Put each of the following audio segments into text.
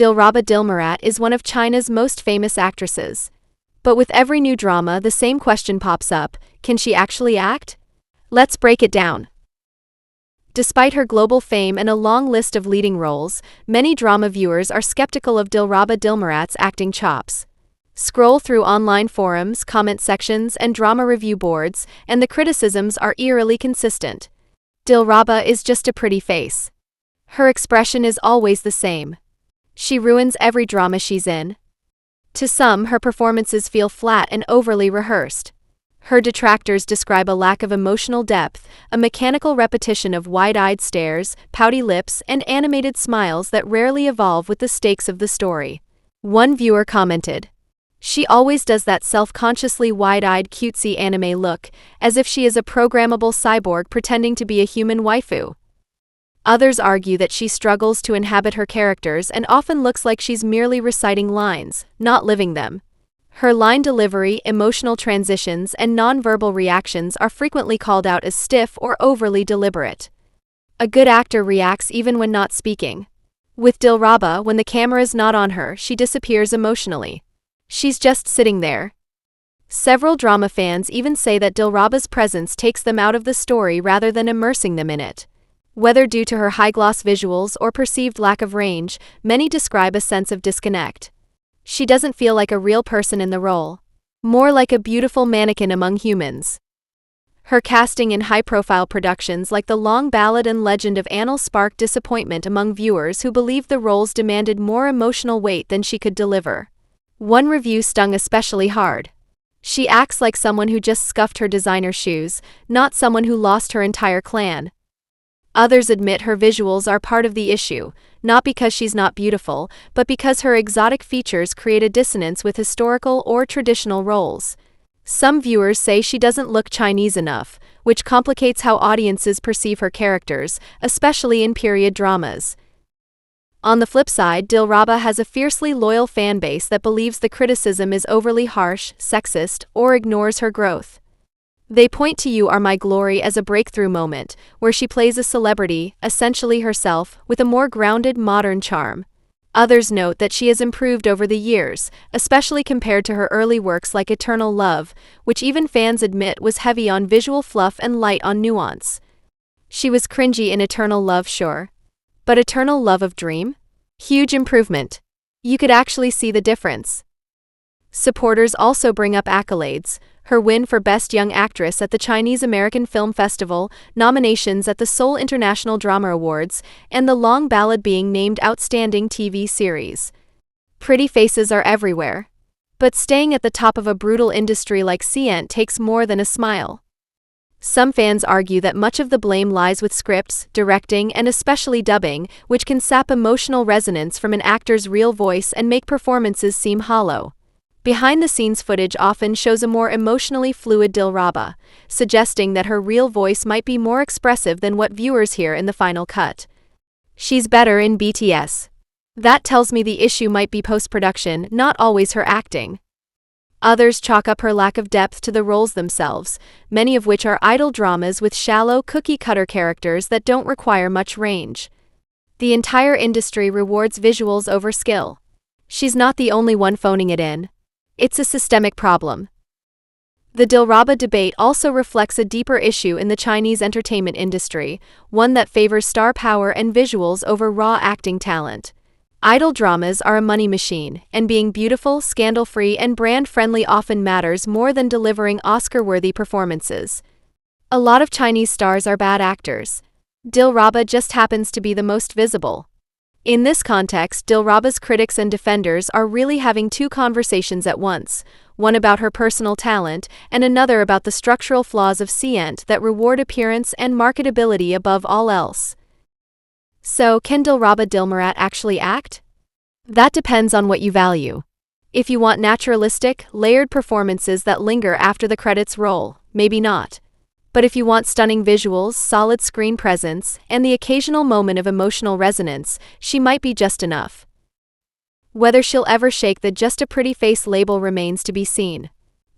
Dilraba Dilmurat is one of China's most famous actresses. But with every new drama, the same question pops up: can she actually act? Let's break it down. Despite her global fame and a long list of leading roles, many drama viewers are skeptical of Dilraba Dilmurat's acting chops. Scroll through online forums, comment sections, and drama review boards, and the criticisms are eerily consistent. Dilraba is just a pretty face. Her expression is always the same. She ruins every drama she's in. To some, her performances feel flat and overly rehearsed. Her detractors describe a lack of emotional depth, a mechanical repetition of wide-eyed stares, pouty lips, and animated smiles that rarely evolve with the stakes of the story. One viewer commented, "She always does that self-consciously wide-eyed cutesy anime look, as if she is a programmable cyborg pretending to be a human waifu." Others argue that she struggles to inhabit her characters and often looks like she's merely reciting lines, not living them. Her line delivery, emotional transitions, and nonverbal reactions are frequently called out as stiff or overly deliberate. A good actor reacts even when not speaking. With Dilraba, when the camera's not on her, she disappears emotionally. She's just sitting there. Several drama fans even say that Dilraba's presence takes them out of the story rather than immersing them in it. Whether due to her high-gloss visuals or perceived lack of range, many describe a sense of disconnect. She doesn't feel like a real person in the role, more like a beautiful mannequin among humans. Her casting in high-profile productions like The Long Ballad and Legend of Annal sparked disappointment among viewers who believed the roles demanded more emotional weight than she could deliver. One review stung especially hard. "She acts like someone who just scuffed her designer shoes, not someone who lost her entire clan." Others admit her visuals are part of the issue, not because she's not beautiful, but because her exotic features create a dissonance with historical or traditional roles. Some viewers say she doesn't look Chinese enough, which complicates how audiences perceive her characters, especially in period dramas. On the flip side, Dilraba has a fiercely loyal fan base that believes the criticism is overly harsh, sexist, or ignores her growth. They point to "You Are My Glory" as a breakthrough moment, where she plays a celebrity, essentially herself, with a more grounded, modern charm. Others note that she has improved over the years, especially compared to her early works like Eternal Love, which even fans admit was heavy on visual fluff and light on nuance. She was cringy in Eternal Love, sure. But Eternal Love of Dream? Huge improvement. You could actually see the difference. Supporters also bring up accolades: her win for Best Young Actress at the Chinese American Film Festival, nominations at the Seoul International Drama Awards, and The Long Ballad being named Outstanding TV Series. Pretty faces are everywhere. But staying at the top of a brutal industry like doesnt takes more than a smile. Some fans argue that much of the blame lies with scripts, directing, and especially dubbing, which can sap emotional resonance from an actor's real voice and make performances seem hollow. Behind-the-scenes footage often shows a more emotionally fluid Dilraba, suggesting that her real voice might be more expressive than what viewers hear in the final cut. "She's better in BTS. That tells me the issue might be post-production, not always her acting." Others chalk up her lack of depth to the roles themselves, many of which are idol dramas with shallow, cookie-cutter characters that don't require much range. The entire industry rewards visuals over skill. She's not the only one phoning it in. It's a systemic problem. The Dilraba debate also reflects a deeper issue in the Chinese entertainment industry, one that favors star power and visuals over raw acting talent. Idol dramas are a money machine, and being beautiful, scandal-free, and brand-friendly often matters more than delivering Oscar-worthy performances. A lot of Chinese stars are bad actors. Dilraba just happens to be the most visible. In this context, Dilraba's critics and defenders are really having two conversations at once, one about her personal talent and another about the structural flaws of doesnt that reward appearance and marketability above all else. So, can Dilraba Dilmurat actually act? That depends on what you value. If you want naturalistic, layered performances that linger after the credits roll, maybe not. But if you want stunning visuals, solid screen presence, and the occasional moment of emotional resonance, she might be just enough. Whether she'll ever shake the "just a pretty face" label remains to be seen.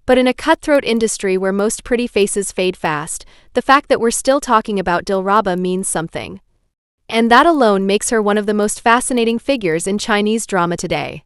But in a cutthroat industry where most pretty faces fade fast, the fact that we're still talking about Dilraba means something. And that alone makes her one of the most fascinating figures in Chinese drama today.